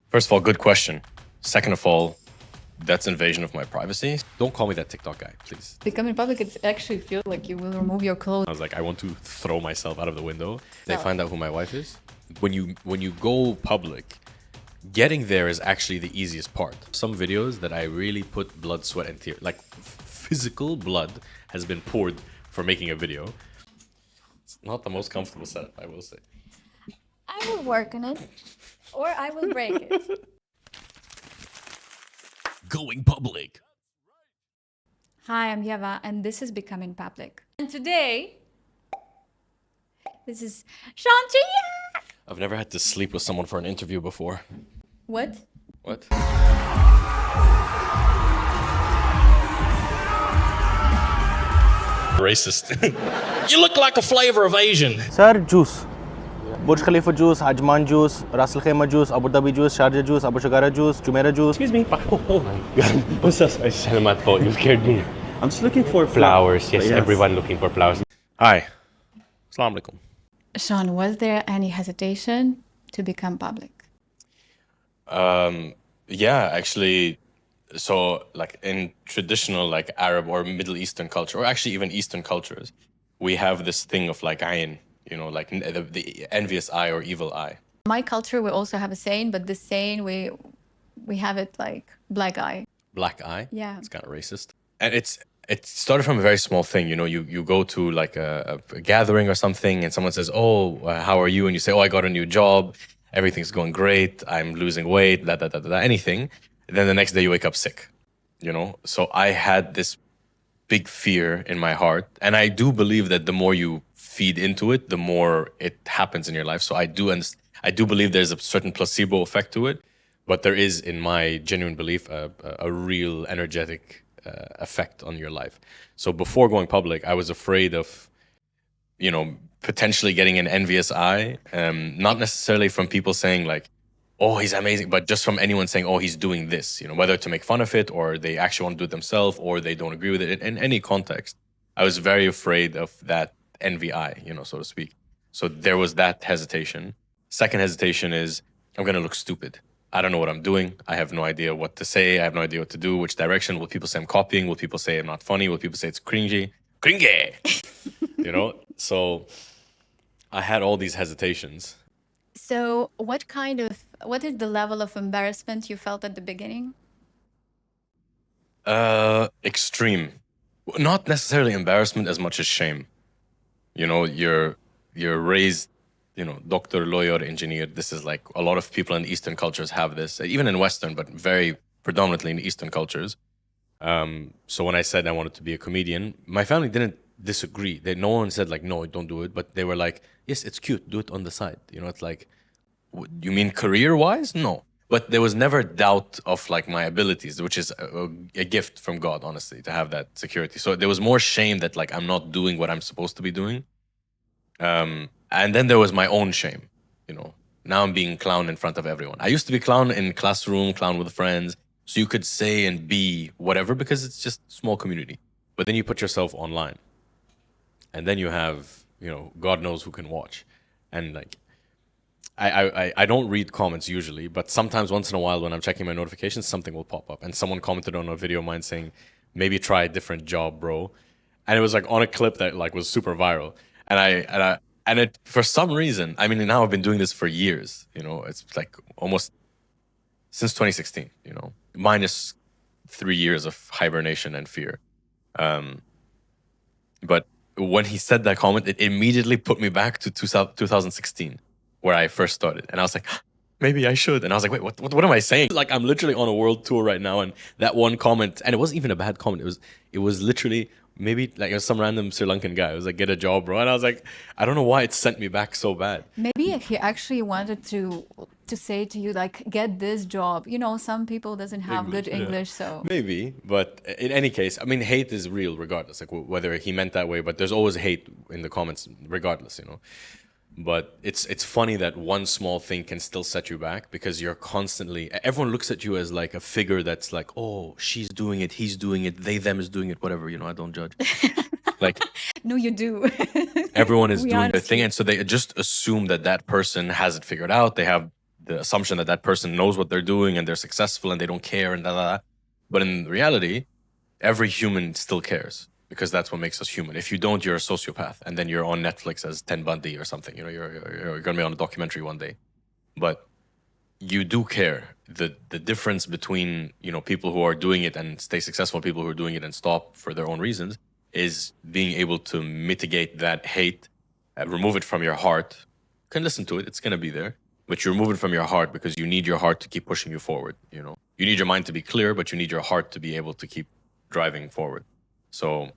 First of all, good question. Second of all, that's invasion of my privacy. Don't call me that TikTok guy, please. Becoming public, it actually feels like you will remove your clothes. I was like, I want to throw myself out of the window. They find out who my wife is. When you go public, getting there is actually the easiest part. Some videos that I really put blood, sweat, and tears, like physical blood has been poured for making a video. It's not the most comfortable setup, I will say. I will work on it, or I will break it. Going public. Hi, I'm Yeva, and this is Becoming Public. And today, this is Shawn Chidiac. I've never had to sleep with someone for an interview before. What? What? Racist. You look like a flavor of Asian. Sir, juice. Burj Khalifa juice, Ajman juice, Ras Al Khaimah juice, Abu Dhabi juice, Sharjah juice, Abu Shagara juice, Jumeirah juice. Excuse me. Oh my God. What's up? I said my fault. You scared me. I'm just looking for flowers. Yes, everyone looking for flowers. Hi. Assalamu alaikum. Shawn, was there any hesitation to become public? Yeah, actually, so like in traditional like Arab or Middle Eastern culture, or actually even Eastern cultures, we have this thing of like ayn, you know, like the envious eye or evil eye. My culture, we also have a saying, but this saying, we have it like black eye. Black eye? Yeah. It's kind of racist. And it started from a very small thing, you know, you go to like a gathering or something and someone says, oh, how are you? And you say, oh, I got a new job. Everything's going great. I'm losing weight, anything. And then the next day you wake up sick, you know? So I had this big fear in my heart. And I do believe that the more you feed into it, the more it happens in your life. So I do believe there's a certain placebo effect to it. But there is, in my genuine belief, a real energetic effect on your life. So before going public, I was afraid of, you know, potentially getting an envious eye, not necessarily from people saying like, oh, he's amazing, but just from anyone saying, oh, he's doing this, you know, whether to make fun of it or they actually want to do it themselves or they don't agree with it in any context. I was very afraid of that envy eye, you know, so to speak. So there was that hesitation. Second hesitation is I'm going to look stupid. I don't know what I'm doing. I have no idea what to say. I have no idea what to do, which direction. Will people say I'm copying? Will people say I'm not funny? Will people say it's cringy? Cringy! You know? So I had all these hesitations. So what is the level of embarrassment you felt at the beginning? Extreme. Not necessarily embarrassment as much as shame. You know, you're raised, you know, doctor, lawyer, engineer. This is like a lot of people in Eastern cultures have this, even in Western, but very predominantly in Eastern cultures. So when I said I wanted to be a comedian, my family didn't disagree. No one said like, no, don't do it. But they were like, yes, it's cute. Do it on the side. You know, it's like, you mean career-wise? No. But there was never doubt of like my abilities, which is a gift from God, honestly, to have that security. So there was more shame that like I'm not doing what I'm supposed to be doing. And then there was my own shame, you know. Now I'm being clown in front of everyone. I used to be clown in classroom, clown with friends. So you could say and be whatever because it's just a small community. But then you put yourself online. And then you have, you know, God knows who can watch. And like, I don't read comments usually, but sometimes once in a while when I'm checking my notifications, something will pop up. And someone commented on a video of mine saying, maybe try a different job, bro. And it was like on a clip that like was super viral. And it, for some reason, I mean, now I've been doing this for years, you know, it's like almost since 2016, you know, minus 3 years of hibernation and fear. But when he said that comment, it immediately put me back to 2016, where I first started. And I was like, maybe I should. And I was like, wait, what am I saying? Like, I'm literally on a world tour right now. And that one comment, and it wasn't even a bad comment. It was literally maybe like it was some random Sri Lankan guy. It was like, get a job, bro. And I was like, I don't know why it sent me back so bad. Maybe he actually wanted to say to you, like, get this job. You know, some people doesn't have good English, so. Maybe, but in any case, I mean, hate is real regardless, like whether he meant that way, but there's always hate in the comments regardless, you know. But it's funny that one small thing can still set you back because you're constantly, everyone looks at you as like a figure that's like, oh, she's doing it, he's doing it, they, them is doing it, whatever, you know, I don't judge. Like, no, you do. Everyone is doing their thing. And so they just assume that person has it figured out. They have the assumption that that person knows what they're doing and they're successful and they don't care and da da da. But in reality, every human still cares because that's what makes us human. If you don't, you're a sociopath, and then you're on Netflix as Ted Bundy or something. You know, you're going to be on a documentary one day. But you do care. The difference between, you know, people who are doing it and stay successful, people who are doing it and stop for their own reasons, is being able to mitigate that hate, remove it from your heart. You can listen to it; it's going to be there, but you remove it from your heart because you need your heart to keep pushing you forward. You know, you need your mind to be clear, but you need your heart to be able to keep driving forward. So,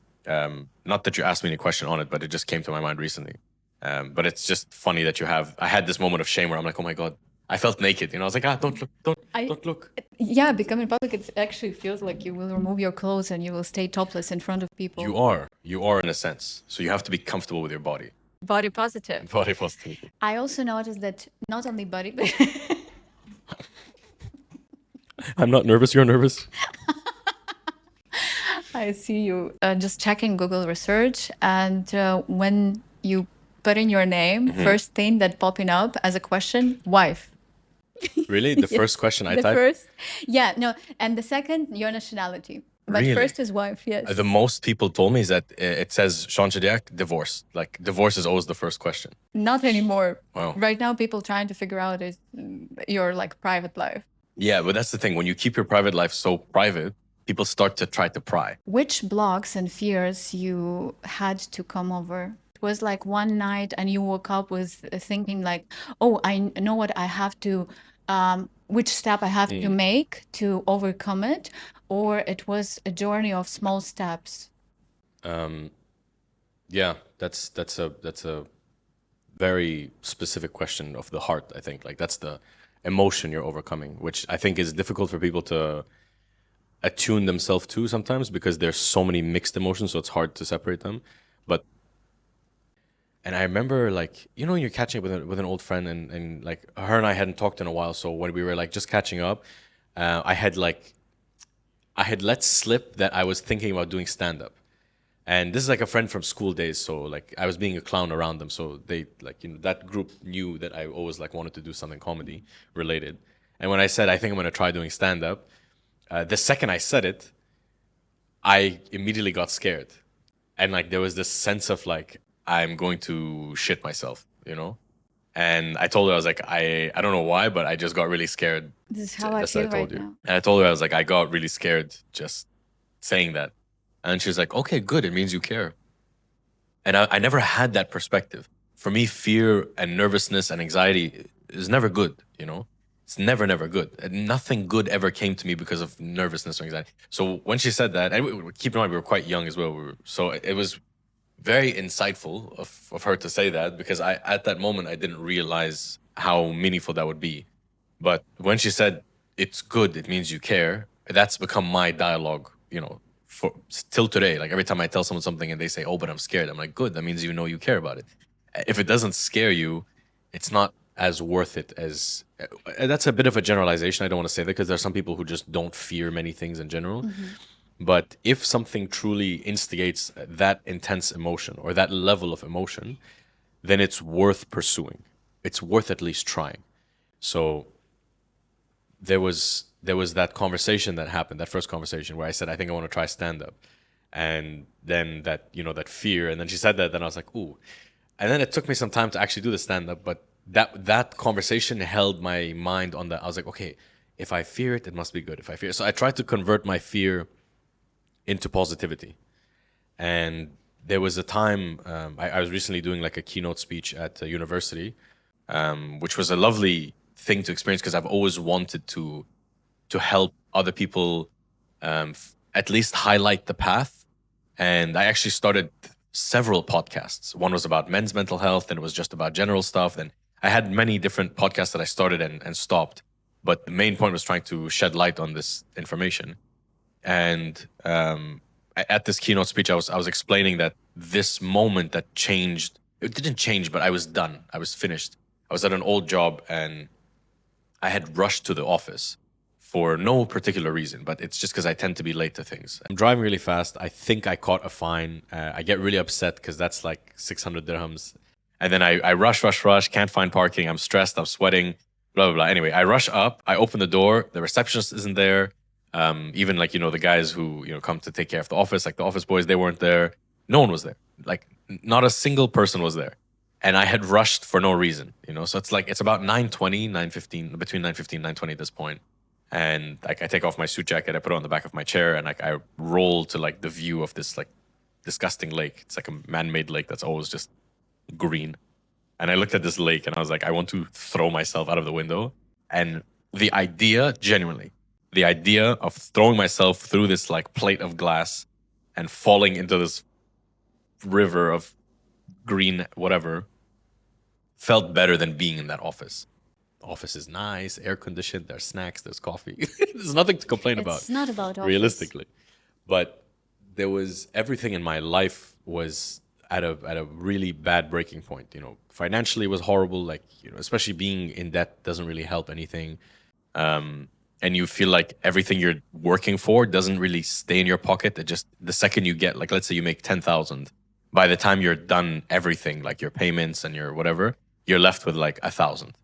not that you asked me any question on it, but it just came to my mind recently. But it's just funny that I had this moment of shame where I'm like, oh my God, I felt naked. You know, I was like, don't look, don't look. Yeah, becoming public, it actually feels like you will remove your clothes and you will stay topless in front of people. You are in a sense. So you have to be comfortable with your body. Body positive. Body positivity. I also noticed that not only body, but I'm not nervous. You're nervous. I see you just checking Google research, and when you put in your name, first thing that popping up as a question, wife. Really? The first question I The typed? first, yeah, no, and the second, your nationality. But Really? first is wife, yes. The most people told me is that it says Shawn Chidiac, divorce. Like, divorce is always the first question. Not anymore. Wow. Right now, people trying to figure out is your like private life. Yeah, but that's the thing. When you keep your private life so private, people start to try to pry. Which blocks and fears you had to come over? It was like one night and you woke up with thinking like, oh, I know what I have to, which step I have to make to overcome it, or it was a journey of small steps. Yeah, that's a very specific question of the heart, I think. Like, that's the emotion you're overcoming, which I think is difficult for people to attune themselves to sometimes because there's so many mixed emotions, so it's hard to separate them. And I remember, like, you know, you're catching up with an old friend, and like her and I hadn't talked in a while, so when we were like just catching up, I had let slip that I was thinking about doing stand-up. And this is like a friend from school days, so like I was being a clown around them, so they, like, you know, that group knew that I always like wanted to do something comedy related. And when I said I think I'm gonna try doing stand-up, the second I said it, I immediately got scared, and like there was this sense of like I'm going to shit myself, you know. And I told her, I was like, I don't know why, but I just got really scared. This is how I feel right now. And I told her, I was like, I got really scared just saying that. And she's like, okay, good. It means you care. And I never had that perspective. For me, fear and nervousness and anxiety is never good, you know? It's never, never good. And nothing good ever came to me because of nervousness or anxiety. So when she said that, and keep in mind, we were quite young as well. So it was very insightful of her to say that, because at that moment, I didn't realize how meaningful that would be. But when she said, it's good, it means you care, that's become my dialogue, you know, for till today. Like every time I tell someone something and they say, oh, but I'm scared, I'm like, good, that means you know you care about it. If it doesn't scare you, it's not as worth it as... That's a bit of a generalization. I don't want to say that because there are some people who just don't fear many things in general. Mm-hmm. But if something truly instigates that intense emotion or that level of emotion, then it's worth pursuing. It's worth at least trying. So there was that conversation that happened, that first conversation where I said, I think I want to try stand-up. And then that, you know, that fear. And then she said that, then I was like, ooh. And then it took me some time to actually do the stand-up. But that conversation held my mind on that. I was like, okay, if I fear it, it must be good. If I fear it. So I tried to convert my fear into positivity. And there was a time, I was recently doing like a keynote speech at a university, which was a lovely thing to experience because I've always wanted to help other people at least highlight the path. And I actually started several podcasts. One was about men's mental health, and it was just about general stuff. And I had many different podcasts that I started and stopped. But the main point was trying to shed light on this information. And at this keynote speech, I was explaining that this moment that changed, it didn't change, but I was done. I was finished. I was at an old job and I had rushed to the office for no particular reason, but it's just because I tend to be late to things. I'm driving really fast. I think I caught a fine. I get really upset because that's like 600 dirhams. And then I rush, can't find parking. I'm stressed, I'm sweating. blah, blah, blah. Anyway, I rush up, I open the door, the receptionist isn't there. Even like, the guys who, come to take care of the office, like the office boys, they weren't there. No one was there. Like not a single person was there. And I had rushed for no reason, So it's about 9:20, 9:15, between 9:15 and 9:20 at this point. And like I take off my suit jacket, I put it on the back of my chair, and like I roll to like the view of this like disgusting lake. It's like a man-made lake that's always just green. And I looked at this lake and I was like, I want to throw myself out of the window. And the idea, genuinely, the idea of throwing myself through this like plate of glass and falling into this river of green whatever felt better than being in that office. The office is nice, air conditioned, there's snacks, there's coffee. There's nothing to complain about. It's not about office. Realistically. But there was everything in my life was at a really bad breaking point. Financially it was horrible. Like, especially being in debt doesn't really help anything. And you feel like everything you're working for doesn't really stay in your pocket. It just, the second you get, like, let's say you make 10,000, by the time you're done everything, like your payments and your whatever, you're left with like 1,000.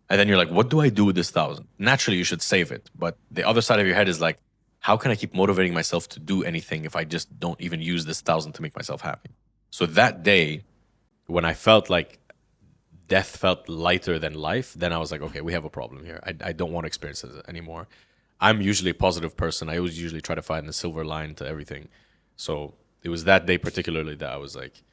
And then you're like, what do I do with this 1,000? Naturally, you should save it. But the other side of your head is like, how can I keep motivating myself to do anything if I just don't even use this 1,000 to make myself happy? So that day, when I felt like death felt lighter than life, then I was like, okay, we have a problem here. I don't want to experience this anymore. I'm usually a positive person. I always usually try to find the silver line to everything. So it was that day particularly that I was like,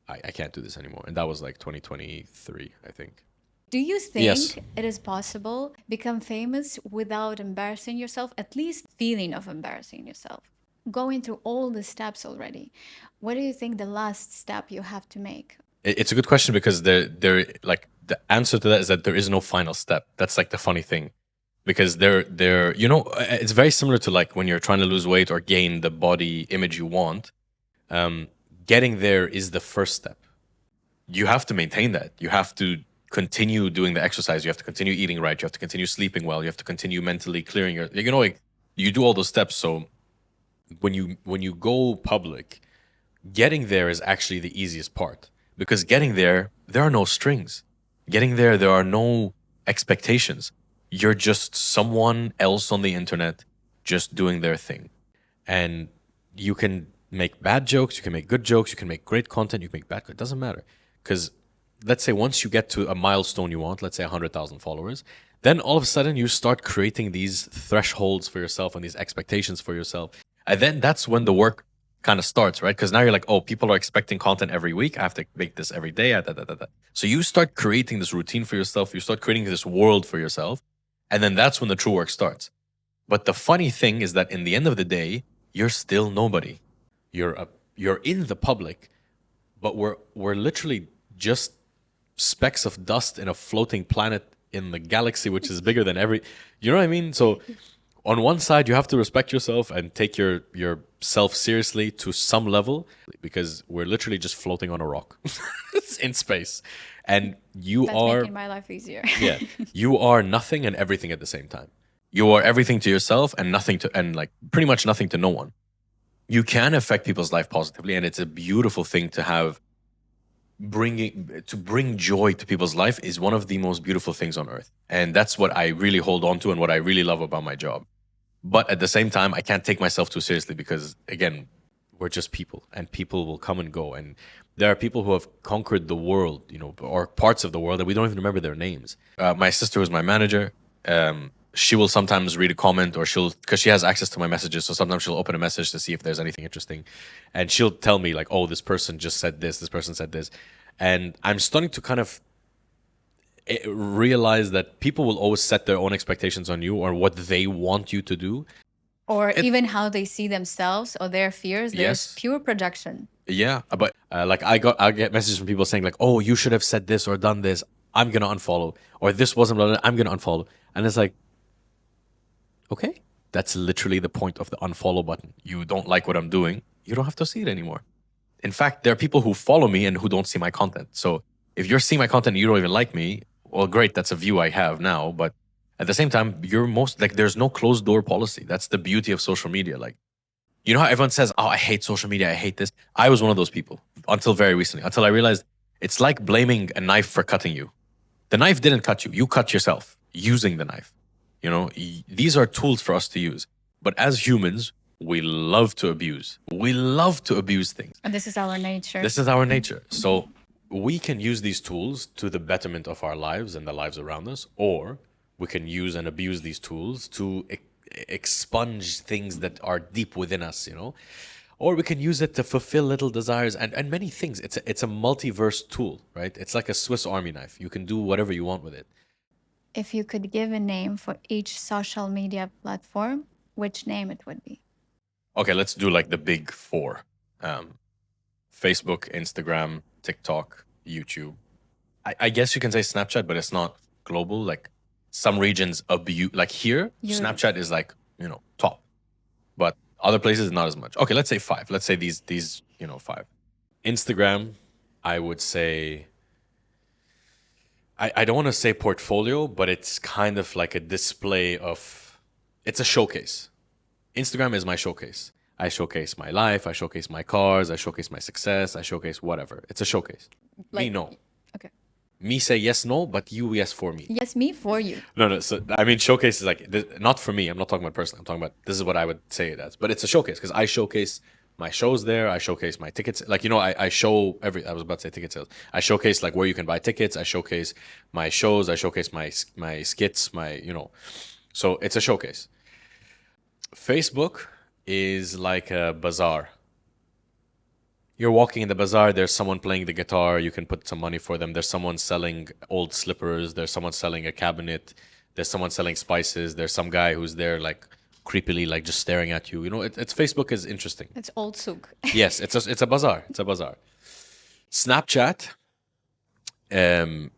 I can't do this anymore. And that was like 2023, I think. Do you think Yes. it is possible become famous without embarrassing yourself, at least feeling of embarrassing yourself? Going through all the steps already, what do you think the last step you have to make? It's a good question because there like the answer to that is that there is no final step. That's like the funny thing. Because it's very similar to like when you're trying to lose weight or gain the body image you want. Getting there is the first step. You have to maintain that. You have to continue doing the exercise. You have to continue eating right. You have to continue sleeping well. You have to continue mentally clearing your, like you do all those steps. So when you go public, getting there is actually the easiest part, because getting there are no strings. Getting there are no expectations. You're just someone else on the internet just doing their thing. And you can make bad jokes, you can make good jokes, you can make great content, you can make bad content. It doesn't matter. Because let's say once you get to a milestone you want, let's say 100,000 followers, then all of a sudden you start creating these thresholds for yourself and these expectations for yourself. And then that's when the work kind of starts, right? Because now you're like, oh, people are expecting content every week. I have to make this every day. So you start creating this routine for yourself. You start creating this world for yourself. And then that's when the true work starts. But the funny thing is that in the end of the day, you're still nobody. You're in the public, but we're literally just specks of dust in a floating planet in the galaxy, which is bigger than you know what I mean? So on one side, you have to respect yourself and take yourself seriously to some level, because we're literally just floating on a rock in space. And That's making my life easier. yeah, you are nothing and everything at the same time. You are everything to yourself and like pretty much nothing to no one. You can affect people's life positively, and it's a beautiful thing to have. To bring joy to people's life is one of the most beautiful things on earth. And that's what I really hold on to and what I really love about my job. But at the same time, I can't take myself too seriously because, again, we're just people and people will come and go. And there are people who have conquered the world, or parts of the world that we don't even remember their names. My sister, who's my manager, she will sometimes read a comment, or because she has access to my messages. So sometimes she'll open a message to see if there's anything interesting. And she'll tell me like, oh, this person just said this person said this. And I'm starting to kind of realize that people will always set their own expectations on you or what they want you to do. Or even how they see themselves or their fears. There's Yes. pure projection. Yeah, but like I get messages from people saying like, oh, you should have said this or done this. I'm going to unfollow. Or this wasn't, blah, blah, I'm going to unfollow. And it's like, okay, that's literally the point of the unfollow button. You don't like what I'm doing, you don't have to see it anymore. In fact, there are people who follow me and who don't see my content. So if you're seeing my content and you don't even like me, well, great, that's a view I have now. But at the same time, there's no closed door policy. That's the beauty of social media. Like, you know how everyone says, oh, I hate social media, I hate this. I was one of those people until very recently, until I realized it's like blaming a knife for cutting you. The knife didn't cut you, you cut yourself. using the knife. You know, these are tools for us to use. But as humans, we love to abuse. We love to abuse things. And this is our nature. This is our nature. So we can use these tools to the betterment of our lives and the lives around us, or we can use and abuse these tools to expunge things that are deep within us, you know, or we can use it to fulfill little desires and many things. It's a multiverse tool, right? It's like a Swiss Army knife. You can do whatever you want with it. If you could give a name for each social media platform, which name it would be? Okay, let's do like the big four. Facebook, Instagram, TikTok, YouTube. I guess you can say Snapchat, but it's not global. Like some regions abuse, like here, Snapchat is like, you know, top. But other places, not as much. Okay, let's say 5. Let's say these, you know, 5. Instagram, I would say, I don't want to say portfolio, but it's kind of like a display of, it's a showcase. Instagram is my showcase. I showcase my life, I showcase my cars, I showcase my success, I showcase whatever. It's a showcase. Like, me, no. Okay. Me say yes, no, but you yes for me. Yes, me for you. No. So, I mean, showcase is like, not for me. I'm not talking about personally. I'm talking about, this is what I would say it as. But it's a showcase because I showcase my shows there. I showcase my tickets. Like, you know, I show I was about to say ticket sales. I showcase like where you can buy tickets. I showcase my shows. I showcase my skits, you know. So it's a showcase. Facebook is like a bazaar. You're walking in the bazaar, there's someone playing the guitar, you can put some money for them. There's someone selling old slippers, there's someone selling a cabinet, there's someone selling spices, there's some guy who's there like creepily like just staring at you. You know, it's Facebook is interesting. It's old souk. Yes, it's a bazaar. It's a bazaar. Snapchat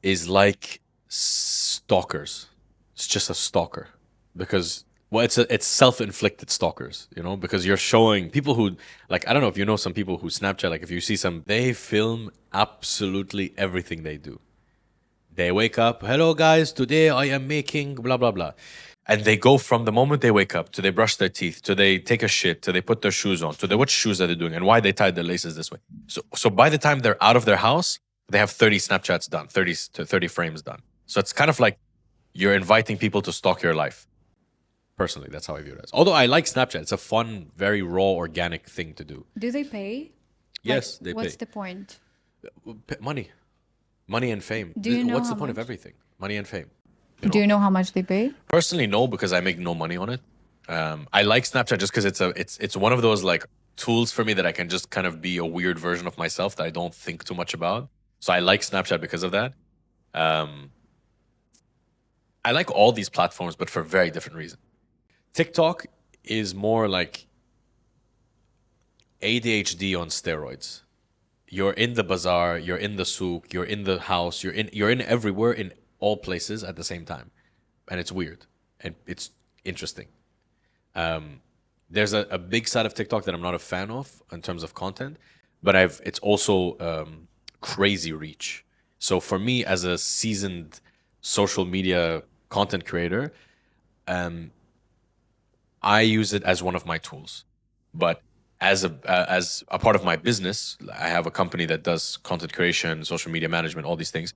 is like stalkers. It's just a stalker because it's self-inflicted stalkers, you know, because you're showing people who like, I don't know if you know some people who Snapchat, like if you see some, they film absolutely everything they do. They wake up, hello guys, today I am making blah, blah, blah. And they go from the moment they wake up to they brush their teeth, to they take a shit, to they put their shoes on, to they, what shoes are they doing and why they tied their laces this way. So by the time they're out of their house, they have 30 Snapchats done, 30 to 30 frames done. So it's kind of like you're inviting people to stalk your life. Personally, that's how I view it as. Although I like Snapchat. It's a fun, very raw, organic thing to do. Do they pay? Yes, Like, they what's pay. the point? Money and fame. Do you know What's how the point of much? everything? Money and fame. Do you know how much they pay? Personally, no, because I make no money on it. I like Snapchat just because it's one of those like tools for me that I can just kind of be a weird version of myself that I don't think too much about. So I like Snapchat because of that. I like all these platforms, but for very different reasons. TikTok is more like ADHD on steroids. You're in the bazaar, you're in the souk, you're in the house, you're in everywhere, in all places at the same time. And it's weird. And it's interesting. There's a big side of TikTok that I'm not a fan of in terms of content, but it's also crazy reach. So for me, as a seasoned social media content creator, I use it as one of my tools. But as a part of my business, I have a company that does content creation, social media management, all these things.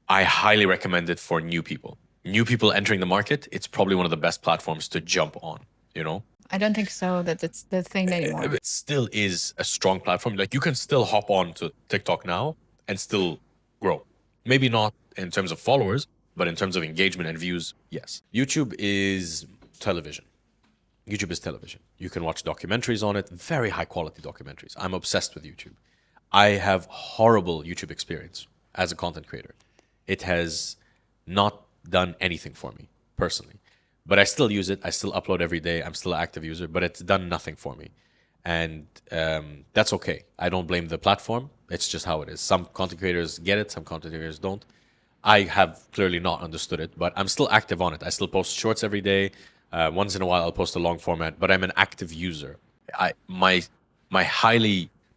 I highly recommend it for new people. New people entering the market, it's probably one of the best platforms to jump on, you know? I don't think so that it's the thing anymore. It still is a strong platform. Like you can still hop on to TikTok now and still grow. Maybe not in terms of followers, but in terms of engagement and views, yes. YouTube is television. YouTube is television. You can watch documentaries on it, very high quality documentaries. I'm obsessed with YouTube. I have horrible YouTube experience as a content creator. It has not done anything for me personally, but I still use it. I still upload every day. I'm still an active user, but it's done nothing for me. And that's okay. I don't blame the platform. It's just how it is. Some content creators get it. Some content creators don't. I have clearly not understood it, but I'm still active on it. I still post shorts every day. Once in a while, I'll post a long format, but I'm an active user. My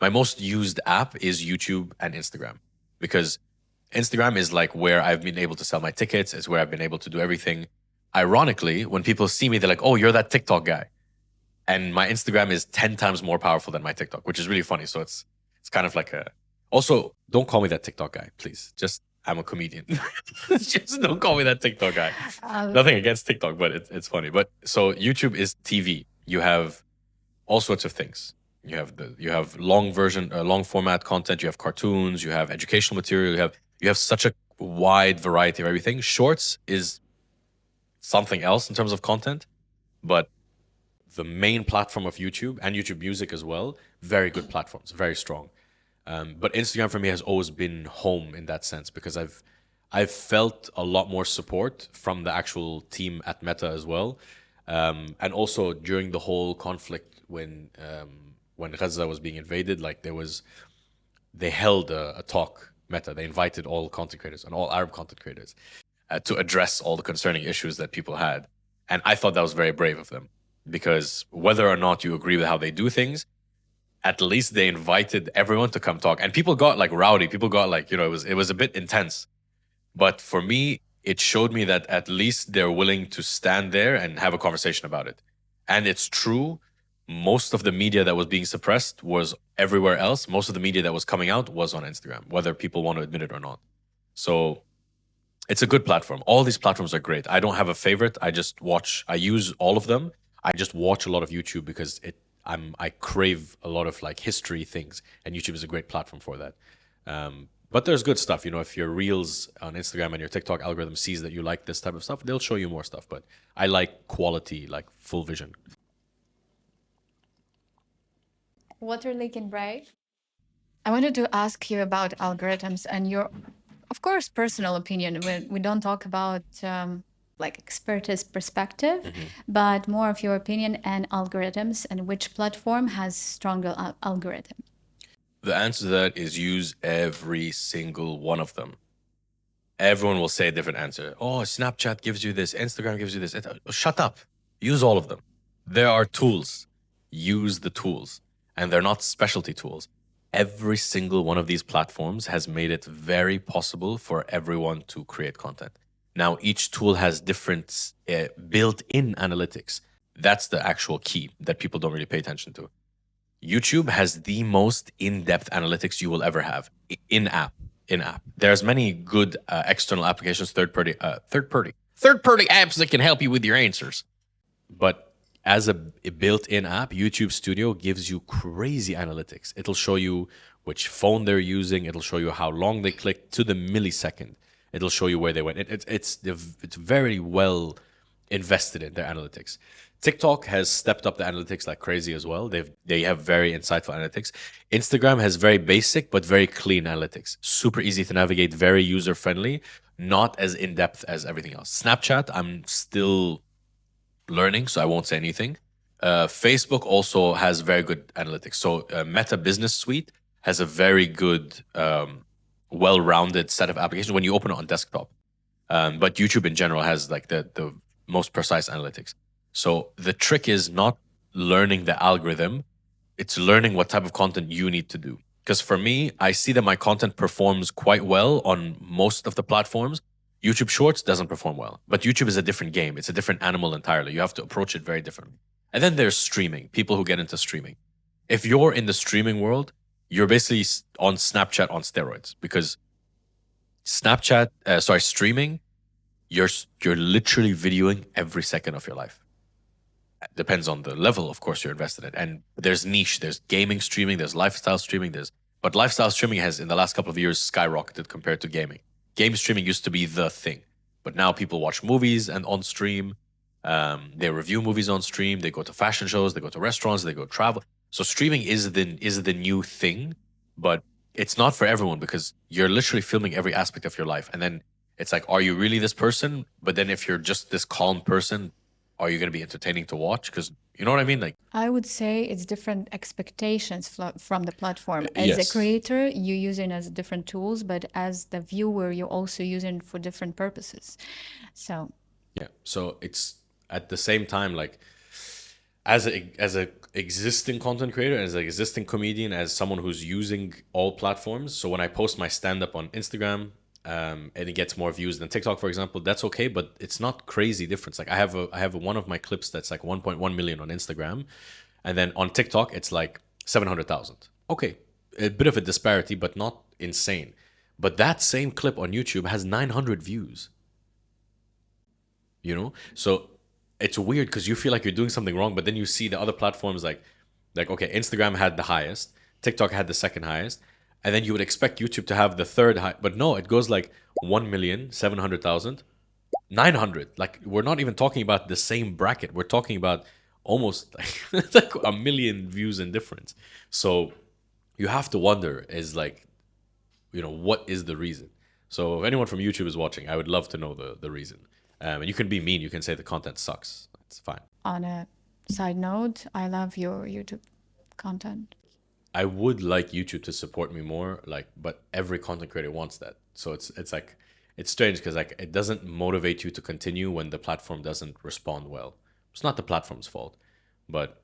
most used app is YouTube and Instagram, because Instagram is like where I've been able to sell my tickets. It's where I've been able to do everything. Ironically, when people see me, they're like, "Oh, you're that TikTok guy," and my Instagram is 10 times more powerful than my TikTok, which is really funny. So it's kind of like a. Also, don't call me that TikTok guy, please. Just I'm a comedian. Just don't call me that TikTok guy. Nothing against TikTok, but it's funny. But so YouTube is TV. You have all sorts of things. You have long version, long format content. You have cartoons. You have educational material. You have such a wide variety of everything. Shorts is something else in terms of content, but the main platform of YouTube and YouTube Music as well, very good platforms, very strong. But Instagram for me has always been home in that sense because I've felt a lot more support from the actual team at Meta as well, and also during the whole conflict when Gaza was being invaded, like they held a talk. Meta, they invited all content creators and all Arab content creators to address all the concerning issues that people had, and I thought that was very brave of them because whether or not you agree with how they do things, at least they invited everyone to come talk. And people got like rowdy. People got like, it was a bit intense. But for me, it showed me that at least they're willing to stand there and have a conversation about it. And it's true. Most of the media that was being suppressed was everywhere else. Most of the media that was coming out was on Instagram, whether people want to admit it or not. So it's a good platform. All these platforms are great. I don't have a favorite. I use all of them. I just watch a lot of YouTube because I crave a lot of like history things, and YouTube is a great platform for that. But there's good stuff, if your Reels on Instagram and your TikTok algorithm sees that you like this type of stuff, they'll show you more stuff. But I like quality, like full vision. Water leak in Bray. I wanted to ask you about algorithms and your, of course, personal opinion. We don't talk about like expertise perspective, but more of your opinion and algorithms and which platform has stronger algorithm. The answer to that is use every single one of them. Everyone will say a different answer. Oh, Snapchat gives you this, Instagram gives you this. Shut up. Use all of them. There are tools. Use the tools. And they're not specialty tools. Every single one of these platforms has made it very possible for everyone to create content. Now, each tool has different built-in analytics. That's the actual key that people don't really pay attention to. YouTube has the most in-depth analytics you will ever have in-app. There's many good external applications, third-party apps that can help you with your answers. But as a built-in app, YouTube Studio gives you crazy analytics. It'll show you which phone they're using. It'll show you how long they clicked to the millisecond. It'll show you where they went. It's very well invested in their analytics. TikTok has stepped up the analytics like crazy as well. They have very insightful analytics. Instagram has very basic but very clean analytics. Super easy to navigate, very user-friendly, not as in-depth as everything else. Snapchat, I'm still learning, so I won't say anything. Facebook also has very good analytics. So Meta Business Suite has a very good, well-rounded set of applications when you open it on desktop. But YouTube in general has like the most precise analytics. So the trick is not learning the algorithm, it's learning what type of content you need to do. Because for me, I see that my content performs quite well on most of the platforms. YouTube Shorts doesn't perform well, but YouTube is a different game. It's a different animal entirely. You have to approach it very differently. And then there's streaming, people who get into streaming. If you're in the streaming world, you're basically on Snapchat on steroids, because streaming, you're literally videoing every second of your life. Depends on the level, of course, you're invested in. And there's niche, there's gaming streaming, there's lifestyle streaming, but lifestyle streaming has in the last couple of years skyrocketed compared to gaming. Game streaming used to be the thing, but now people watch movies and on stream. They review movies on stream. They go to fashion shows. They go to restaurants. They go travel. So streaming is the new thing, but it's not for everyone because you're literally filming every aspect of your life. And then it's like, are you really this person? But then if you're just this calm person, are you going to be entertaining to watch? Because you know what I mean? Like, I would say it's different expectations from the platform. As Yes. a creator, you use it as different tools, but as the viewer, you also use it for different purposes. So yeah. So it's at the same time, like, as a existing content creator, as an existing comedian, as someone who's using all platforms. So when I post my stand-up on Instagram, and it gets more views than TikTok, for example, that's okay, but it's not crazy difference. Like I have one of my clips that's like 1.1 million on Instagram, and then on TikTok it's like 700,000. Okay, a bit of a disparity, but not insane. But that same clip on YouTube has 900 views. So it's weird because you feel like you're doing something wrong, but then you see the other platforms like okay, Instagram had the highest, TikTok had the second highest, and then you would expect YouTube to have the third high, but no, it goes like 1,700,000, 900. Like, we're not even talking about the same bracket. We're talking about almost like a million views in difference. So you have to wonder, is like, what is the reason? So if anyone from YouTube is watching, I would love to know the reason. And you can be mean. You can say the content sucks. It's fine. On a side note, I love your YouTube content. I would like YouTube to support me more, but every content creator wants that. So it's like, it's strange because like it doesn't motivate you to continue when the platform doesn't respond well. It's not the platform's fault, but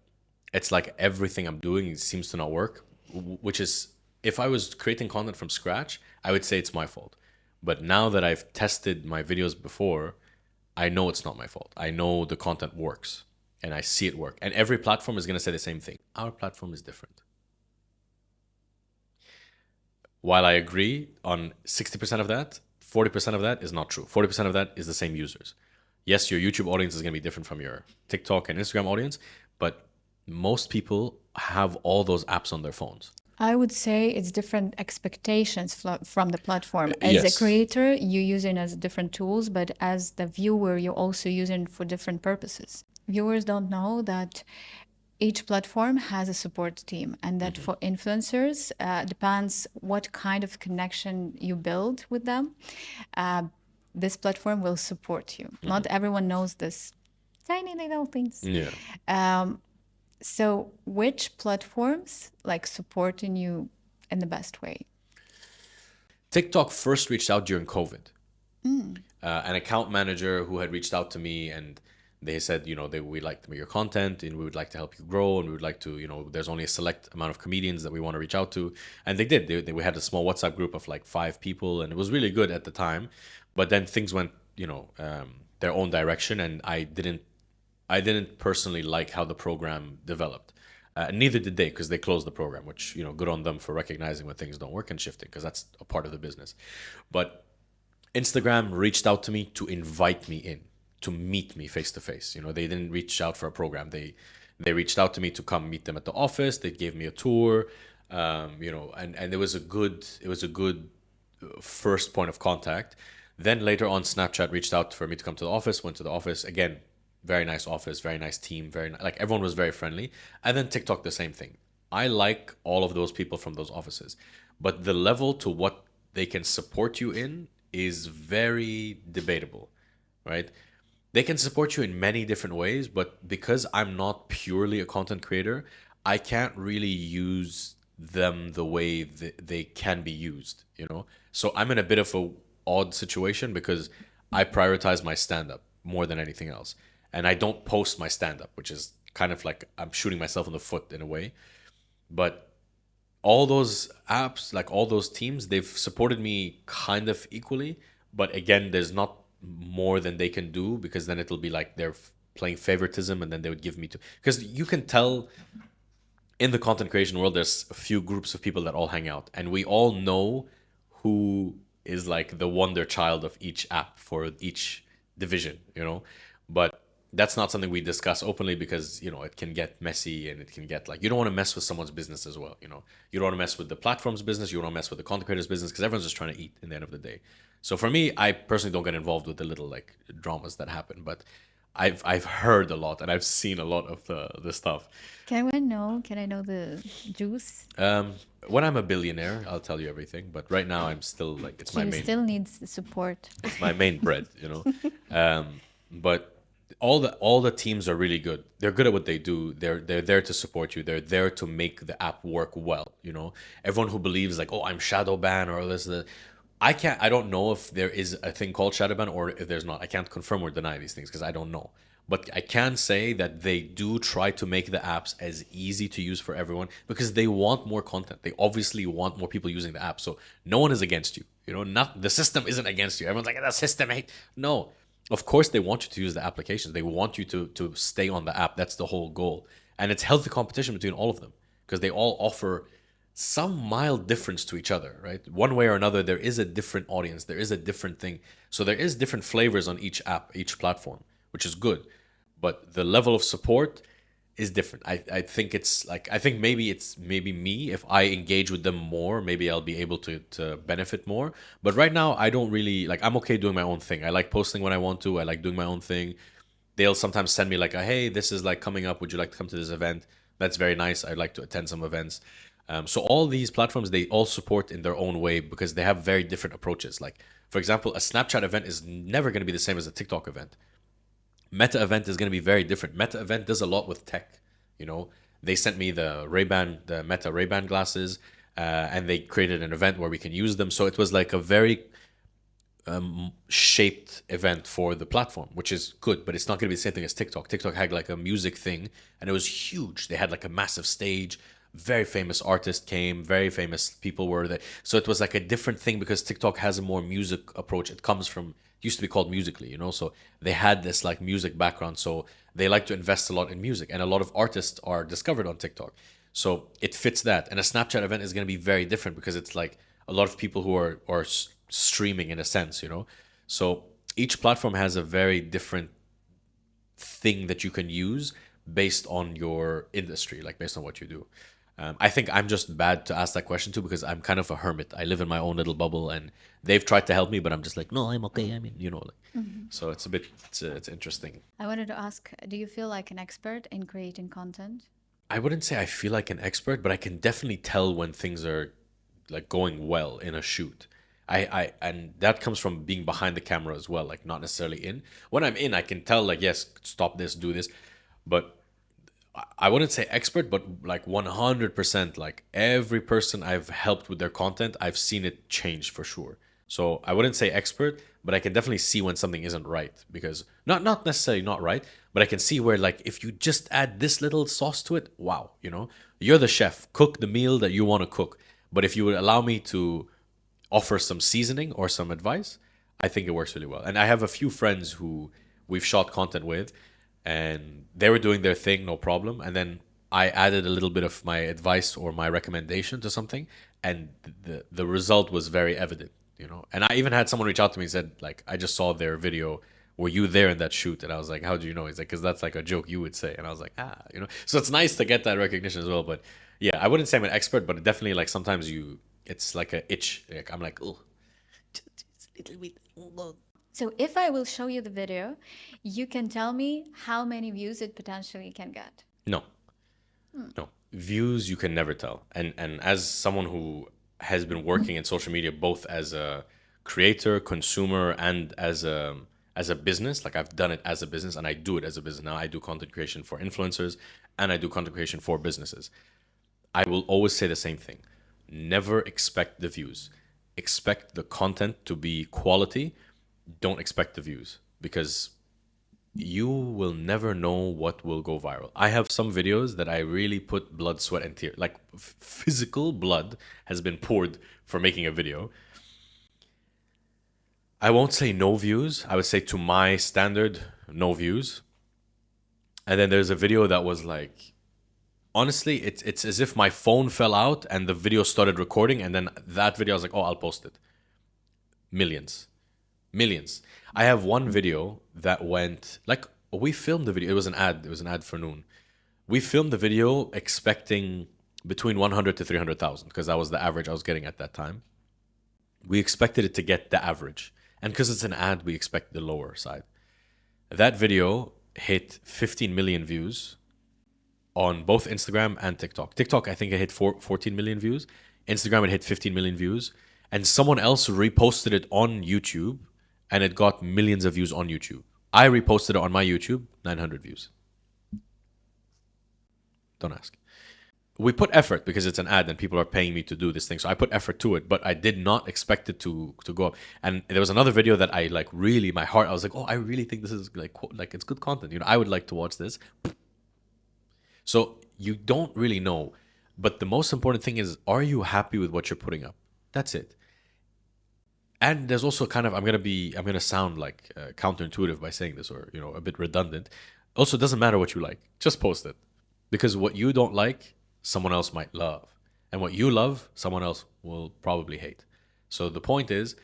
it's like everything I'm doing seems to not work, which is, if I was creating content from scratch, I would say it's my fault. But now that I've tested my videos before, I know it's not my fault. I know the content works and I see it work. And every platform is going to say the same thing. Our platform is different. While I agree on 60% of that, 40% of that is not true. 40% of that is the same users. Yes, your YouTube audience is going to be different from your TikTok and Instagram audience, but most people have all those apps on their phones. I would say it's different expectations from the platform. As Yes. a creator, you use it as different tools, but as the viewer, you also use it for different purposes. Viewers don't know that each platform has a support team, and that for influencers, depends what kind of connection you build with them. This platform will support you. Not everyone knows this tiny little things. Yeah. So which platforms like supporting you in the best way? TikTok first reached out during COVID. An account manager who had reached out to me, and they said, we like your content and we would like to help you grow, and we would like to, there's only a select amount of comedians that we want to reach out to. And they did. We had a small WhatsApp group of like 5 people, and it was really good at the time. But then things went, their own direction, and I didn't personally like how the program developed. Neither did they, because they closed the program, which, good on them for recognizing when things don't work and shifting, because that's a part of the business. But Instagram reached out to me to invite me in, to meet me face to face. They didn't reach out for a program. They reached out to me to come meet them at the office. They gave me a tour, and it was a good first point of contact. Then later on, Snapchat reached out for me to come to the office. Went to the office again. Very nice office, very nice team, like everyone was very friendly. And then TikTok, the same thing. I like all of those people from those offices, but the level to what they can support you in is very debatable, right? They can support you in many different ways, but because I'm not purely a content creator, I can't really use them the way they can be used, So I'm in a bit of a odd situation because I prioritize my stand-up more than anything else. And I don't post my stand-up, which is kind of like I'm shooting myself in the foot in a way. But all those apps, like all those teams, they've supported me kind of equally. But again, there's not more than they can do, because then it'll be like they're playing favoritism, and then they would give me to... Because you can tell in the content creation world, there's a few groups of people that all hang out. And we all know who is like the wonder child of each app for each division, But that's not something we discuss openly because, it can get messy, and it can get like, you don't want to mess with someone's business as well. You don't want to mess with the platform's business. You don't want to mess with the content creator's business, because everyone's just trying to eat in the end of the day. So for me, I personally don't get involved with the little like dramas that happen, but I've heard a lot and I've seen a lot of the stuff. Can I know the juice? When I'm a billionaire, I'll tell you everything. But right now, I'm still like, it's my He main... still needs the support. It's my main bread, But all the teams are really good. They're good at what they do. They're there to support you. They're there to make the app work well. Everyone who believes like, oh, I'm shadow ban or this, I don't know if there is a thing called shadow ban or if there's not. I can't confirm or deny these things because I don't know. But I can say that they do try to make the apps as easy to use for everyone because they want more content. They obviously want more people using the app. So no one is against you. Not the system isn't against you. Everyone's like, the system hate. No. Of course, they want you to use the applications. They want you to stay on the app. That's the whole goal. And it's healthy competition between all of them because they all offer some mild difference to each other, right? One way or another, there is a different audience, there is a different thing. So there is different flavors on each app, each platform, which is good. But the level of support is different. I think it's like, I think maybe it's maybe me. If I engage with them more, maybe I'll be able to benefit more. But right now, I don't really, like, I'm okay doing my own thing. I like posting when I want to. I like doing my own thing. They'll sometimes send me like, hey, this is like coming up. Would you like to come to this event? That's very nice. I'd like to attend some events. So all these platforms, they all support in their own way because they have very different approaches. Like, for example, a Snapchat event is never going to be the same as a TikTok event. Meta event is going to be very different. Meta event does a lot with tech. You know, they sent me the the Meta Ray-Ban glasses, and they created an event where we can use them. So it was like a very shaped event for the platform, which is good, but it's not going to be the same thing as TikTok. TikTok had like a music thing, and it was huge. They had like a massive stage. Very famous artists came, very famous people were there. So it was like a different thing because TikTok has a more music approach. It comes from, used to be called Musically, you know, so they had this like music background. So they like to invest a lot in music, and a lot of artists are discovered on TikTok. So it fits that. And a Snapchat event is going to be very different because it's like a lot of people who are streaming in a sense, you know. So each platform has a very different thing that you can use based on your industry, like based on what you do. I think I'm just bad to ask that question too because I'm kind of a hermit. I live in my own little bubble, and they've tried to help me, but I'm just like, no, I'm okay. I mean, you know, like, so it's a bit, it's interesting. I wanted to ask, do you feel like an expert in creating content? I wouldn't say I feel like an expert, but I can definitely tell when things are like going well in a shoot. And that comes from being behind the camera as well, like not necessarily in. When I'm in, I can tell like, yes, stop this, do this, but I wouldn't say expert, but like 100%, like every person I've helped with their content, I've seen it change for sure. So I wouldn't say expert, but I can definitely see when something isn't right because not necessarily not right, but I can see where like if you just add this little sauce to it, wow, you know, you're the chef, cook the meal that you want to cook. But if you would allow me to offer some seasoning or some advice, I think it works really well. And I have a few friends who we've shot content with, and they were doing their thing, no problem. And then I added a little bit of my advice or my recommendation to something, and the result was very evident, you know. And I even had someone reach out to me and said, like, I just saw their video. Were you there in that shoot? And I was like, how do you know? He's like, because that's like a joke you would say. And I was like, you know. So it's nice to get that recognition as well. But yeah, I wouldn't say I'm an expert, but definitely like sometimes it's like a itch. Like I'm like, oh, just a little bit. So if I will show you the video, you can tell me how many views it potentially can get. No. No. Views you can never tell. And as someone who has been working in social media both as a creator, consumer, and as a business, like I've done it as a business and I do it as a business. Now I do content creation for influencers and I do content creation for businesses. I will always say the same thing. Never expect the views. Expect the content to be quality. Don't expect the views because you will never know what will go viral. I have some videos that I really put blood, sweat, and tears. Like physical blood has been poured for making a video. I won't say no views. I would say to my standard, no views. And then there's a video that was like, honestly, it's as if my phone fell out and the video started recording. And then that video, I was like, oh, I'll post it. Millions. I have one video that went like we filmed the video. It was an ad. It was an ad for Noon. We filmed the video expecting between 100 to 300,000 because that was the average I was getting at that time. We expected it to get the average, and because it's an ad, we expect the lower side. That video hit 15 million views on both Instagram and TikTok. TikTok, I think it hit 14 million views. Instagram, it hit 15 million views, and someone else reposted it on YouTube. And it got millions of views on YouTube. I reposted it on my YouTube, 900 views. Don't ask. We put effort because it's an ad and people are paying me to do this thing. So I put effort to it, but I did not expect it to go up. And there was another video that I like really, my heart, I was like, oh, I really think this is like it's good content. You know, I would like to watch this. So you don't really know. But the most important thing is, are you happy with what you're putting up? That's it. And there's also kind of, I'm gonna sound like counterintuitive by saying this, or, you know, a bit redundant. Also, it doesn't matter what you like, just post it, because what you don't like, someone else might love, And what you love, someone else will probably hate. So the point is,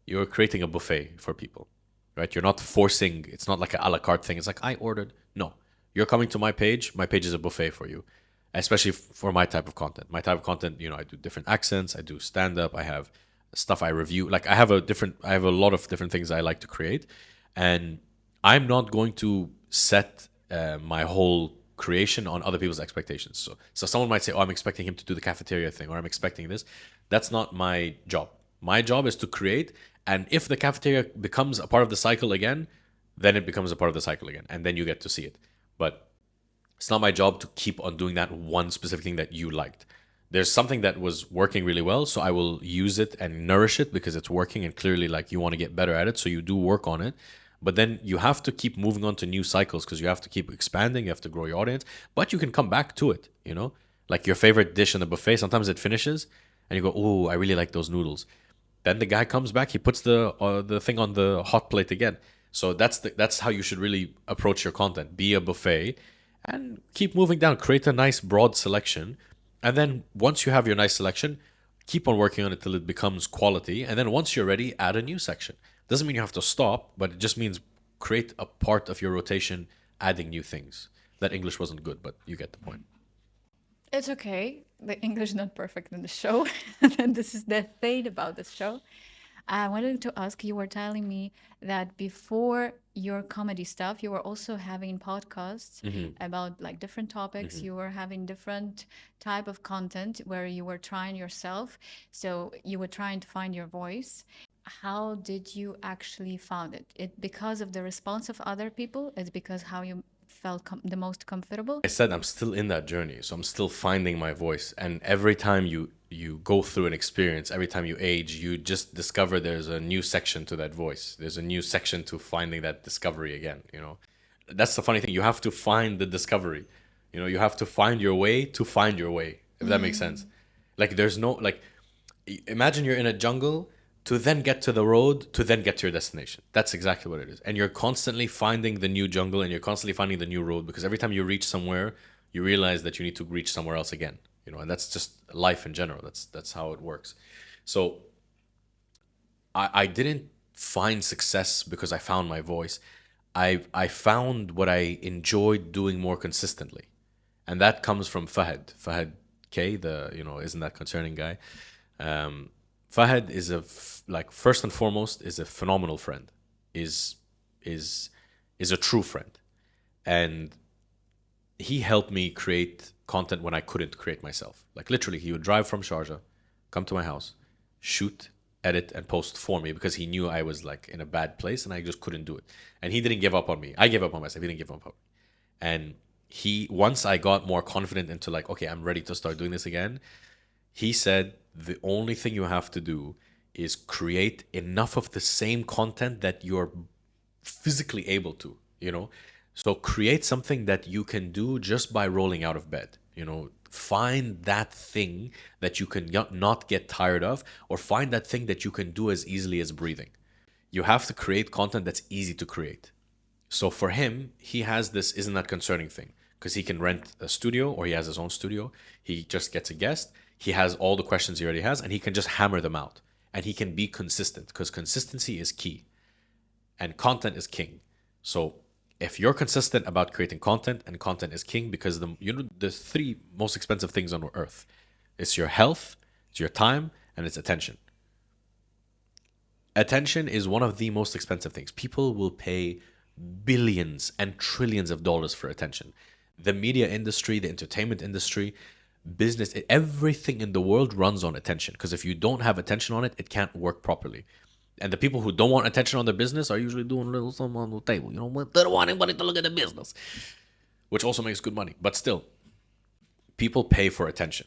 you're creating a buffet for people, right? You're not forcing, it's not like an a la carte thing. It's like, I ordered. No, you're coming to my page is a buffet for you, especially for my type of content. My type of content, I do different accents, I do stand up, I have stuff I review. Like I have a lot of different things I like to create. And I'm not going to set my whole creation on other people's expectations. So someone might say, oh, I'm expecting him to do the cafeteria thing, or I'm expecting this. That's not my job. My job is to create. And if the cafeteria becomes a part of the cycle again, then it becomes a part of the cycle again. And then you get to see it. But it's not my job to keep on doing that one specific thing that you liked. There's something that was working really well, so I will use it and nourish it because it's working, and clearly like you want to get better at it, so you do work on it. But then you have to keep moving on to new cycles because you have to keep expanding, you have to grow your audience, but you can come back to it, Like your favorite dish in the buffet, sometimes it finishes and you go, oh, I really like those noodles. Then the guy comes back, he puts the thing on the hot plate again. So that's how you should really approach your content. Be a buffet and keep moving down. Create a nice broad selection. And then once you have your nice selection, keep on working on it till it becomes quality. And then once you're ready, add a new section. Doesn't mean you have to stop, but it just means create a part of your rotation, adding new things. That English wasn't good, but you get the point. It's okay. The English is not perfect in the show. And this is the thing about this show. I wanted to ask, you were telling me that before your comedy stuff, you were also having podcasts about like different topics. You were having different type of content where you were trying yourself. So you were trying to find your voice. How did you actually found it? It because of the response of other people? It's because how you felt the most comfortable? I said I'm still in that journey, so I'm still finding my voice. And every time you go through an experience, every time you age, you just discover there's a new section to that voice. There's a new section to finding that discovery again, That's the funny thing. You have to find the discovery. You have to find your way to find your way, if that makes sense. Like there's no, like, imagine you're in a jungle to then get to the road, to then get to your destination. That's exactly what it is. And you're constantly finding the new jungle and you're constantly finding the new road because every time you reach somewhere, you realize that you need to reach somewhere else again. And that's just life in general. That's how it works. So I didn't find success because I found my voice. I found what I enjoyed doing more consistently. And that comes from Fahad. Fahad K, isn't that concerning guy? Fahad is first and foremost is a phenomenal friend, is a true friend, and he helped me create content when I couldn't create myself. Like literally, he would drive from Sharjah, come to my house, shoot, edit, and post for me because he knew I was like in a bad place and I just couldn't do it. And he didn't give up on me. I gave up on myself. He didn't give up on me. And once I got more confident into like, okay, I'm ready to start doing this again, he said, the only thing you have to do is create enough of the same content that you're physically able to, So create something that you can do just by rolling out of bed, Find that thing that you can not get tired of, or find that thing that you can do as easily as breathing. You have to create content that's easy to create. So for him, he has this isn't that concerning thing because he can rent a studio or he has his own studio. He just gets a guest. He has all the questions he already has and he can just hammer them out. And he can be consistent because consistency is key and content is king. So if you're consistent about creating content, and content is king because the three most expensive things on earth, it's your health, it's your time, and it's attention. Attention is one of the most expensive things. People will pay billions and trillions of dollars for attention. The media industry, the entertainment industry, business, everything in the world runs on attention because if you don't have attention on it, it can't work properly. And the people who don't want attention on their business are usually doing a little something on the table. They don't want anybody to look at the business, which also makes good money. But still, people pay for attention,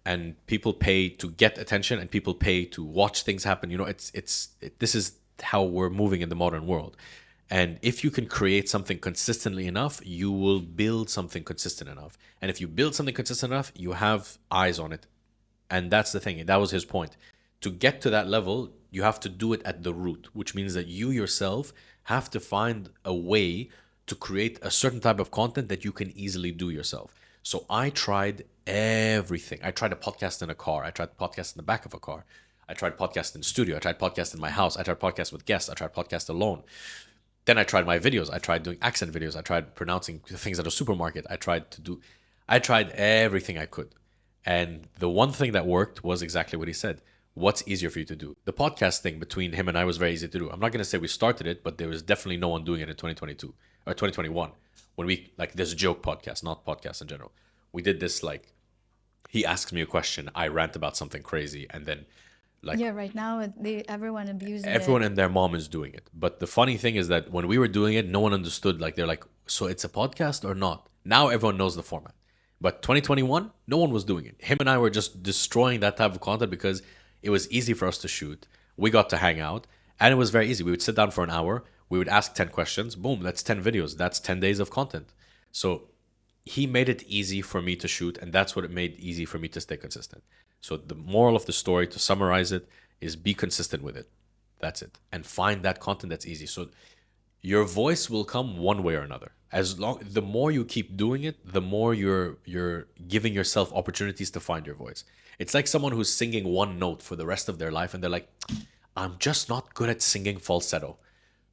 and people pay to get attention and people pay to watch things happen. This is how we're moving in the modern world. And if you can create something consistently enough, you will build something consistent enough. And if you build something consistent enough, you have eyes on it. And that's the thing. That was his point. To get to that level, you have to do it at the root, which means that you yourself have to find a way to create a certain type of content that you can easily do yourself. So I tried everything. I tried a podcast in a car. I tried podcast in the back of a car. I tried podcast in the studio. I tried podcast in my house. I tried podcast with guests. I tried podcast alone. Then I tried my videos. I tried doing accent videos. I tried pronouncing things at a supermarket. I tried everything I could. And the one thing that worked was exactly what he said. What's easier for you to do? The podcast thing between him and I was very easy to do. I'm not going to say we started it, but there was definitely no one doing it in 2022 or 2021 when we, like, this joke podcast, not podcast in general. We did this, like, he asks me a question, I rant about something crazy, and then, like, Yeah, right now everyone abusing everyone it. and their mom is doing it. But the funny thing is that when we were doing it, no one understood. Like, they're like, so it's a podcast or not? Now everyone knows the format. But 2021, no one was doing it. Him and I were just destroying that type of content because it was easy for us to shoot. We got to hang out, and it was very easy. We would sit down for an hour. We would ask 10 questions. Boom, that's 10 videos. That's 10 days of content. So he made it easy for me to shoot, and that's what it made easy for me to stay consistent. So the moral of the story, to summarize it, is be consistent with it. That's it. And find that content that's easy. So your voice will come one way or another. The more you keep doing it, the more you're giving yourself opportunities to find your voice. It's like someone who's singing one note for the rest of their life, and they're like, I'm just not good at singing falsetto.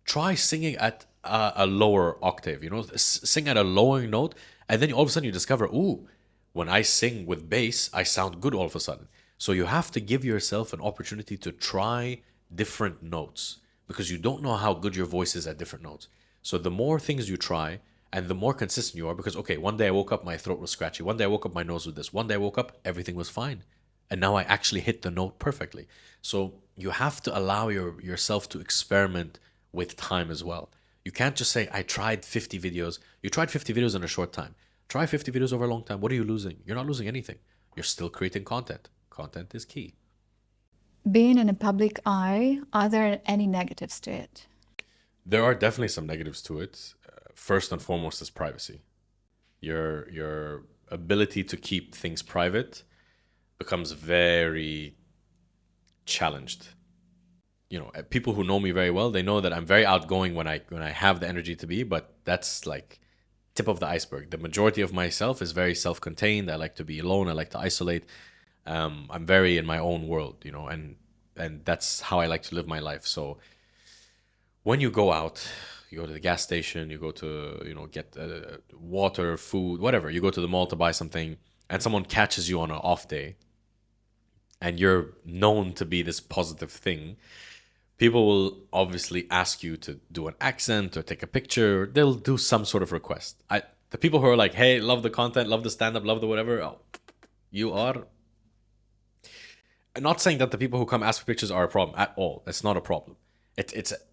Try singing at a lower octave, sing at a lowering note, and then all of a sudden you discover, ooh, when I sing with bass, I sound good all of a sudden. So you have to give yourself an opportunity to try different notes because you don't know how good your voice is at different notes. So the more things you try and the more consistent you are, because, okay, one day I woke up, my throat was scratchy. One day I woke up, my nose was this. One day I woke up, everything was fine. And now I actually hit the note perfectly. So you have to allow yourself to experiment with time as well. You can't just say, I tried 50 videos. You tried 50 videos in a short time. Try 50 videos over a long time. What are you losing? You're not losing anything. You're still creating content. Content is key. Being in a public eye, are there any negatives to it? There are definitely some negatives to it. First and foremost is privacy. Your ability to keep things private becomes very challenged. People who know me very well, they know that I'm very outgoing when I have the energy to be, but that's like tip of the iceberg. The majority of myself is very self-contained. I like to be alone. I like to isolate. I'm very in my own world, and that's how I like to live my life. So when you go out, you go to the gas station, you go to, get water, food, whatever. You go to the mall to buy something, and someone catches you on an off day, and you're known to be this positive thing. People will obviously ask you to do an accent or take a picture. They'll do some sort of request. The people who are like, hey, love the content, love the stand-up, love the whatever, you are... I'm not saying that the people who come ask for pictures are a problem at all. That's not a problem.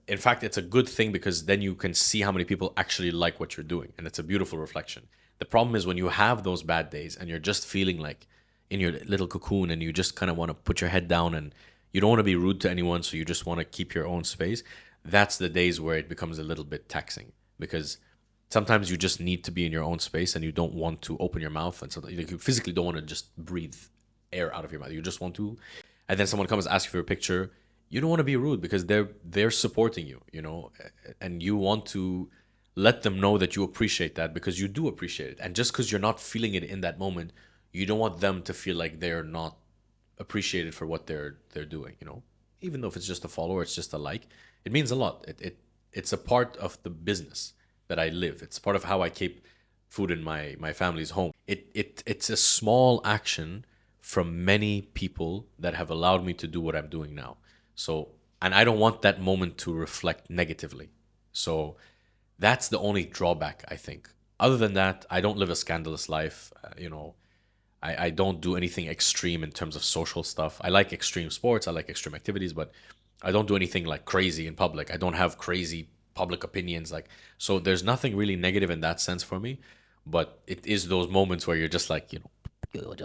In fact, it's a good thing because then you can see how many people actually like what you're doing, and it's a beautiful reflection. The problem is when you have those bad days and you're just feeling like in your little cocoon and you just kind of want to put your head down and you don't want to be rude to anyone, so you just want to keep your own space. That's the days where it becomes a little bit taxing because sometimes you just need to be in your own space and you don't want to open your mouth, and sometimes you physically don't want to just breathe air out of your mouth. You just want to, and then someone comes and asks you for a picture. You don't want to be rude because they're supporting you, and you want to let them know that you appreciate that because you do appreciate it. And just because you're not feeling it in that moment, you don't want them to feel like they're not appreciated for what they're doing. Even though if it's just a follower, it's just a like, it means a lot. It's a part of the business that I live. It's part of how I keep food in my family's home. It's a small action from many people that have allowed me to do what I'm doing now. So, and I don't want that moment to reflect negatively. So that's the only drawback, I think. Other than that, I don't live a scandalous life. I don't do anything extreme in terms of social stuff. I like extreme sports. I like extreme activities, but I don't do anything like crazy in public. I don't have crazy public opinions. So there's nothing really negative in that sense for me. But it is those moments where you're just like, you want to be like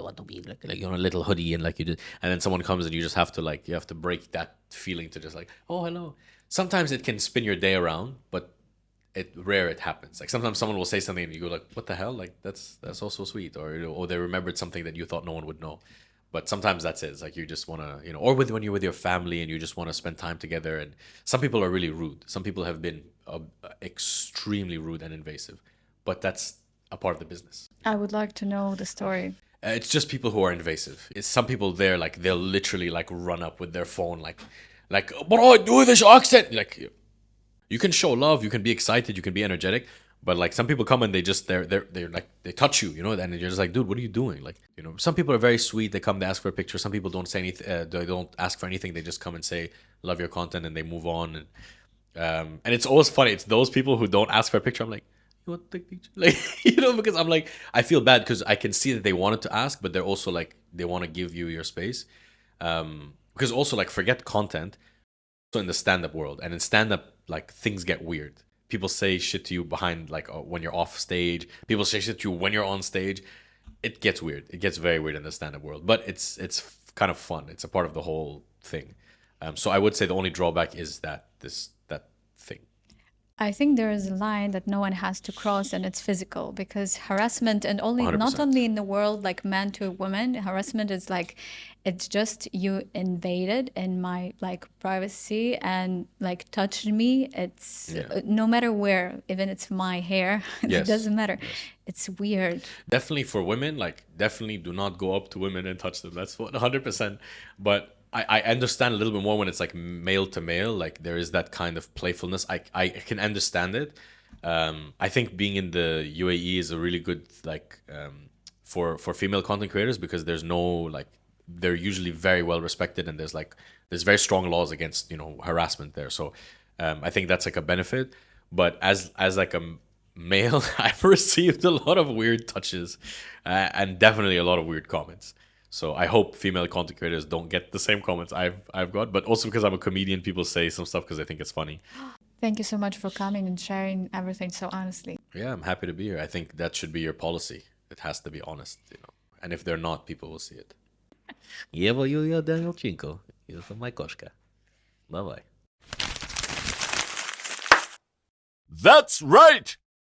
a little hoodie and like you did, and then someone comes and you just have to you have to break that feeling to just like, oh, hello. Sometimes it can spin your day around, but it happens. Like sometimes someone will say something and you go like, what the hell? Like that's also sweet, or they remembered something that you thought no one would know. But sometimes that's it. It's like you just want to, or when you're with your family and you just want to spend time together. And some people are really rude. Some people have been extremely rude and invasive, but that's a part of the business. I would like to know the story. It's just people who are invasive. It's some people there, like they'll literally like run up with their phone, like, what do I do with this accent? Like, you can show love, you can be excited, you can be energetic, but like some people come and they're like they touch you, you know, and you're just like, dude, what are you doing? Like, you know, some people are very sweet. They come, they ask for a picture. Some people don't say anything. They don't ask for anything. They just come and say, love your content, and they move on. And it's always funny. It's those people who don't ask for a picture. I'm like, you want to take a picture? Like, you know, because I'm like, I feel bad because I can see that they wanted to ask, but they're also like, they want to give you your space. Because also like, forget content. So in the stand-up world, and in stand-up, like things get weird. People say shit to you behind, like when you're off stage. People say shit to you when you're on stage. It gets weird. It gets very weird in the stand-up world, but it's kind of fun. It's a part of the whole thing. So I would say the only drawback is that thing. I think there is a line that no one has to cross, and it's physical, because harassment, and only not 100%. only in the world like man to woman, harassment is like, it's just you invaded in my like privacy and like touched me. It's no matter where, even it's my hair, it Yes. doesn't matter. Yes. It's weird. Definitely for women, like definitely do not go up to women and touch them. That's 100%. But I understand a little bit more when it's like male to male. Like there is that kind of playfulness. I can understand it. I think being in the UAE is a really good like for female content creators, because there's no like, they're usually very well respected, and there's very strong laws against, you know, harassment there. So I think that's like a benefit. But as like a male, I've received a lot of weird touches and definitely a lot of weird comments. So I hope female content creators don't get the same comments I've got, but also because I'm a comedian, people say some stuff because I think it's funny. Thank you so much for coming and sharing everything so honestly. Yeah, I'm happy to be here. I think that should be your policy. It has to be honest, you know. And if they're not, people will see it. Julia Daniel Chinko. Jestem Majkoszka. Bye-bye. That's right!